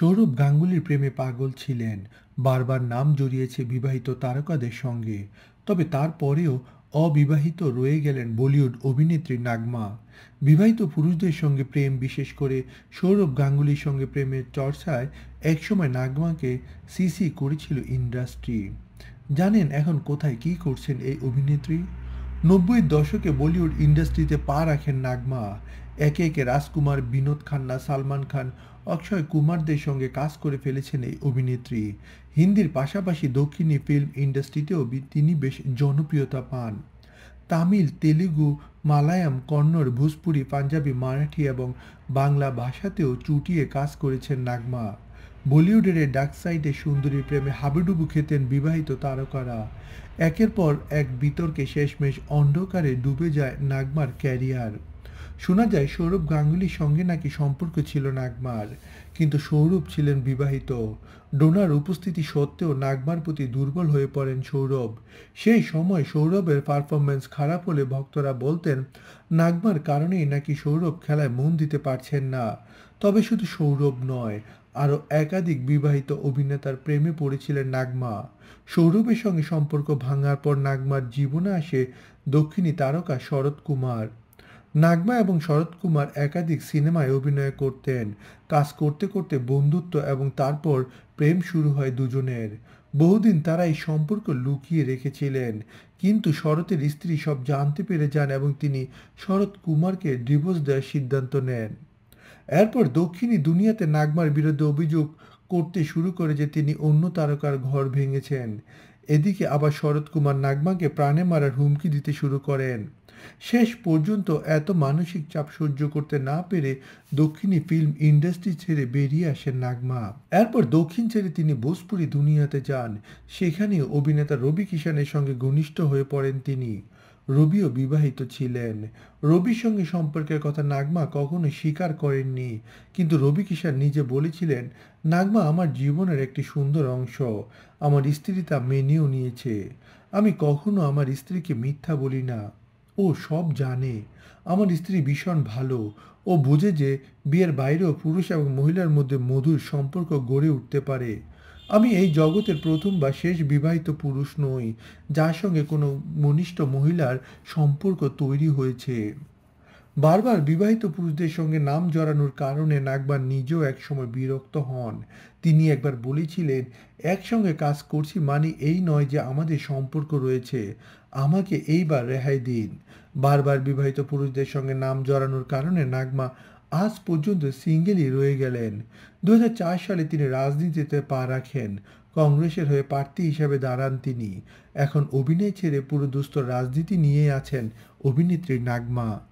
সৌরভ গাঙ্গুলির প্রেমে পাগল ছিলেন। বারবার নাম জড়িয়েছে বিবাহিত তারকাদের সঙ্গে। তবে তারপরেও অবিবাহিত রয়ে গেলেন বলিউড অভিনেত্রী নাগমা। বিবাহিত পুরুষদের সঙ্গে প্রেম, বিশেষ করে সৌরভ গাঙ্গুলির সঙ্গে প্রেমের চর্চায় একসময় নাগমাকে সিসি করেছিল ইন্ডাস্ট্রি। জানেন এখন কোথায় কী করছেন এই অভিনেত্রী? ৯০-এর দশকে বলিউড ইন্ডাস্ট্রিতে পা রাখেন নাগমা। একে একে রাজকুমার, বিনোদ খান্না, সালমান খান, অক্ষয় কুমারদের সঙ্গে কাজ করে ফেলেছেন এই অভিনেত্রী। হিন্দির পাশাপাশি দক্ষিণী ফিল্ম ইন্ডাস্ট্রিতেও তিনি বেশ জনপ্রিয়তা পান। তামিল, তেলুগু, মালায়াম, কন্নড়, ভোজপুরি, পাঞ্জাবি, মারাঠি এবং বাংলা ভাষাতেও চুটিয়ে কাজ করেছেন নাগমা। বলিউডের এই ডার্ক সাইডে সুন্দরীর প্রেমে হাবুডুবু খেতেন বিবাহিত তারকারা। একের পর এক বিতর্কে শেষমেশ অন্ধকারে ডুবে যায় নাগমার ক্যারিয়ার। শোনা যায় সৌরভ গাঙ্গুলির সঙ্গে নাকি সম্পর্ক ছিল নাগমার, কিন্তু সৌরভ ছিলেন বিবাহিত। ডোনার উপস্থিতি সত্ত্বেও নাগমার প্রতি দুর্বল হয়ে পড়েন সৌরভ। সেই সময় সৌরভের পারফরম্যান্স খারাপ হলে ভক্তরা বলতেন নাগমার কারণেই নাকি সৌরভ খেলায় মন দিতে পারছেন না। তবে শুধু সৌরভ নয়, আরও একাধিক বিবাহিত অভিনেতার প্রেমে পড়েছিলেন নাগমা। সৌরভের সঙ্গে সম্পর্ক ভাঙার পর নাগমার জীবনে আসে দক্ষিণী তারকা শরৎ কুমার। নাগমা এবং শরৎ কুমার একাধিক সিনেমায় অভিনয় করতেন। কাজ করতে করতে বন্ধুত্ব এবং তারপর প্রেম শুরু হয় দুজনের। বহুদিন তারা এই সম্পর্ক লুকিয়ে রেখেছিলেন, কিন্তু শরতের স্ত্রী সব জানতে পেরে যান এবং তিনি শরৎ কুমারকে ডিভোর্স দেওয়ার সিদ্ধান্ত নেন। এরপর দক্ষিণী দুনিয়াতে নাগমার বিরুদ্ধে অভিযোগ করতে শুরু করে যে তিনি অন্য তারকার ঘর ভেঙেছেন। এদিকে আবার শরৎ কুমার নাগমাকে প্রাণে মারার হুমকি দিতে শুরু করেন। শেষ পর্যন্ত এত মানসিক চাপ সহ্য করতে না পেরে দক্ষিণী ফিল্ম ইন্ডাস্ট্রি ছেড়ে বেরিয়ে আসেন নাগমা। এরপর দক্ষিণ ছেড়ে তিনি ভোজপুরি দুনিয়াতে যান। সেখানেও অভিনেতা রবি কিষানের সঙ্গে ঘনিষ্ঠ হয়ে পড়েন তিনি। রবিও বিবাহিত ছিলেন। রবির সঙ্গে সম্পর্কের কথা নাগমা কখনো স্বীকার করেননি, কিন্তু রবি কিষান নিজে বলেছিলেন, নাগমা আমার জীবনের একটি সুন্দর অংশ। আমার স্ত্রী তা মেনেও নিয়েছে। আমি কখনো আমার স্ত্রীকে মিথ্যা বলি না। ও সব জানে। আমার স্ত্রী ভীষণ ভালো। ও বোঝে যে বিয়ের বাইরেও পুরুষ এবং মহিলার মধ্যে মধুর সম্পর্ক গড়ে উঠতে পারে। আমি এই জগতের প্রথম বা শেষ বিবাহিত পুরুষ নই যার সঙ্গে কোনো ঘনিষ্ঠ মহিলার সম্পর্ক তৈরি হয়েছে। বারবার বিবাহিত পুরুষদের সঙ্গে নাম জড়ানোর কারণে নাগমা নিজেও একসময় বিরক্ত হন। তিনি একবার বলেছিলেন, একসঙ্গে কাজ করছি মানে এই নয় যে আমাদের সম্পর্ক রয়েছে। আমাকে এইবার রেহাই দিন। বারবার বিবাহিত পুরুষদের সঙ্গে নাম জড়ানোর কারণে নাগমা আজ পর্যন্ত সিঙ্গেলই রয়ে গেলেন। ২০০৪ সালে তিনি রাজনীতিতে পা রাখেন। কংগ্রেসের হয়ে প্রার্থী হিসেবে দাঁড়ান তিনি। এখন অভিনয় ছেড়ে পুরোদস্তুর রাজনীতি নিয়ে আছেন অভিনেত্রী নাগমা।